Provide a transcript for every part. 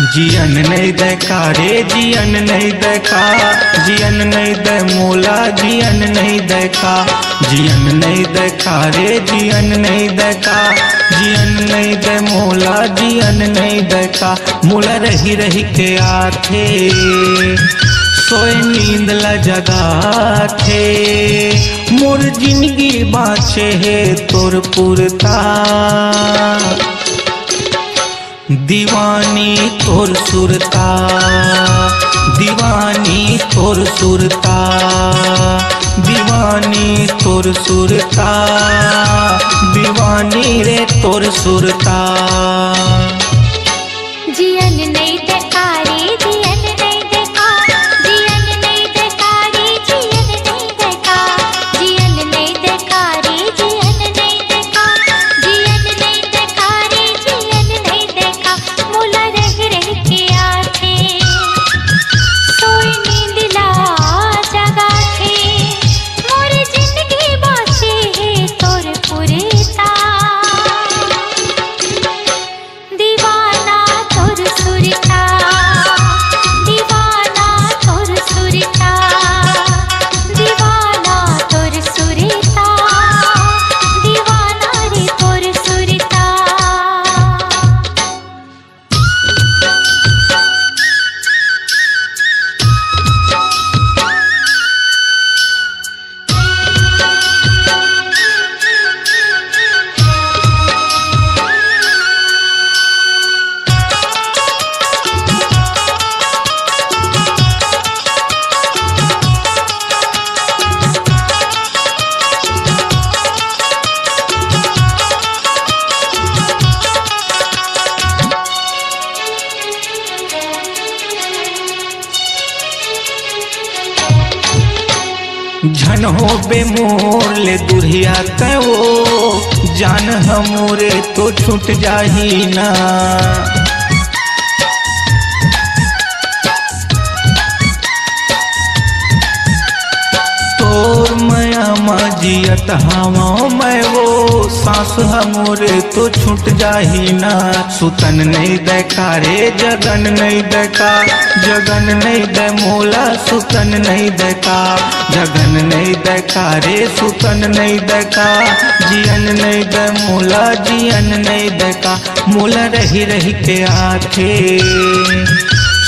जियन नहीं देखा रे जियन नहीं देखा, जियन नहीं दे मोला जियन नहीं देखा, जियन नहीं देखा रे जियन नहीं देखा, जियन नहीं दे मोला जियन नहीं देखा। मोला रही रही के आथे सोए नींद ला जगा थे, मोर जिंदगी बाँचे है तोर पुरता, दीवानी तोर सुरता, दीवानी तोर सुरता, दीवानी तोर सुरता, दीवानी रे तोर सुरता। जियन नहीं देखा रे जियन नहीं देखा, जियन नहीं देखा रे जियन नहीं देखा, जियन नहीं देखा रे जियन नहीं देखा, जियन नहीं देखा रे जियन नहीं देखा। मोला रह रह के आथे सोई नींद ला जगा थे, मोर जिंदगी बाँचे है तोर पुरता, दीवाना तोर सुरता, दीवाना तोर सुरता, दीवाना तोर सुरता, दीवाना रे तोर सुरता। झन हो बे मोर ले दुरिया वो, जान हमोरे तो छूट जाही ना, तोर मया मजियत हवा मैं वो, सांस हमोरे तो छूट जाही ना। सुतन नहीं देखा रे जगन नहीं देखा, जगन नहीं दे मोला सुतन नहीं देखा, जगन नहीं देखा रे सुतन नहीं देखा, जियन नहीं दे मोला जियन नहीं देखा। मोला रही रही के आथे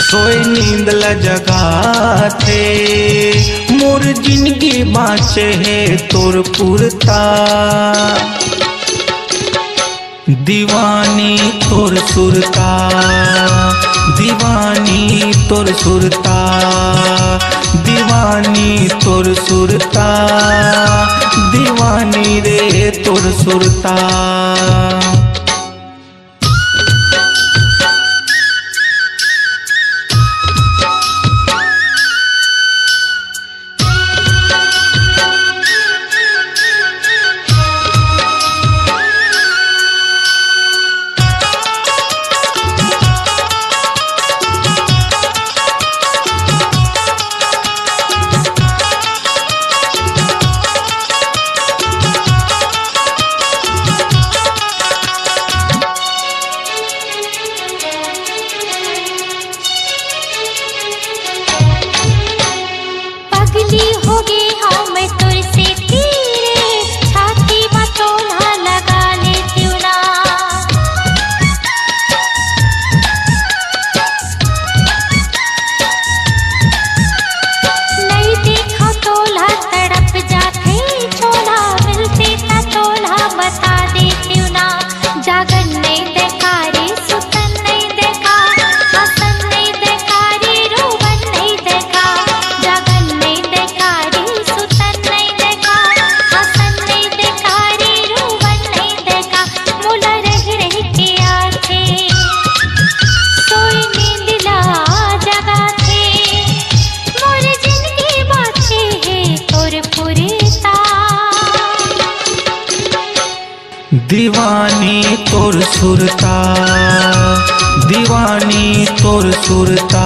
सोए नींद ला जगा थे, मोर जिंदगी बाँचे है तोर पुरता, दीवानी तोर सुरता, दीवानी तोर सुरता, दीवानी तोर सुरता, दीवानी रे तोर सुरता। पगली हो गई हाँ मैं तुर से तेरे, छाती में तोला लगा लेती हूँ ना, नहीं देखा तोला तड़प जाते चोला, मिलते ता तोला बता देती हूँ ना। जागन नहीं देखा रे सुतन नहीं देखा, हसन नहीं देखा रे रोवन नहीं देखा, जागन नहीं देखा रे सुतन नहीं देखा, हसन नहीं देखा रे रोवन नहीं देखा। मोला रह रह के आथे सोई नींद ला जगा थे, मोर जिंदगी बाँचे है तोर पुरता, दीवानी तोर सुरता, दीवानी तोर सुरता,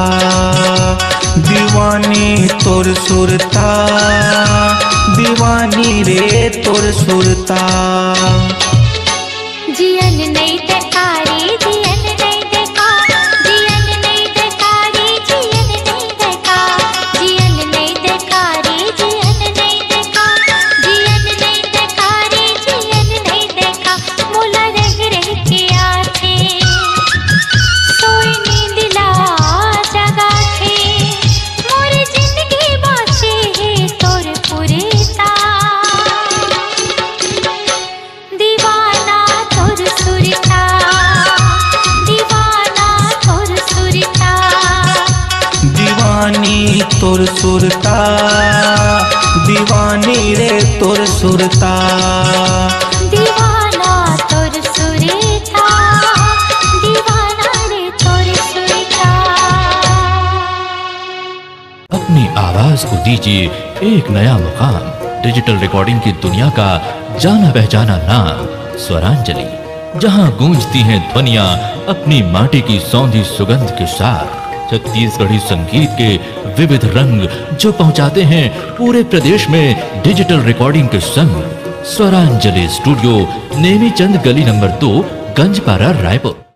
दीवानी तोर सुरता, दीवानी रे तोर सुरता। जियन नहीं देखा रे जियन नहीं देखा, जियन तोर सुरता, दीवानी रे तोर सुरता। दीवाना तोर सुरता, दीवाना रे तोर सुरता। अपनी आवाज को दीजिए एक नया मुकाम। डिजिटल रिकॉर्डिंग की दुनिया का जाना पहचाना नाम स्वरांजलि, जहां गूंजती हैं ध्वनियां अपनी माटी की सौंधी सुगंध के साथ। छत्तीसगढ़ी संगीत के विविध रंग जो पहुंचाते हैं पूरे प्रदेश में डिजिटल रिकॉर्डिंग के संग। स्वरांजलि स्टूडियो, नेमी चंद गली नंबर 2, गंजपारा, रायपुर।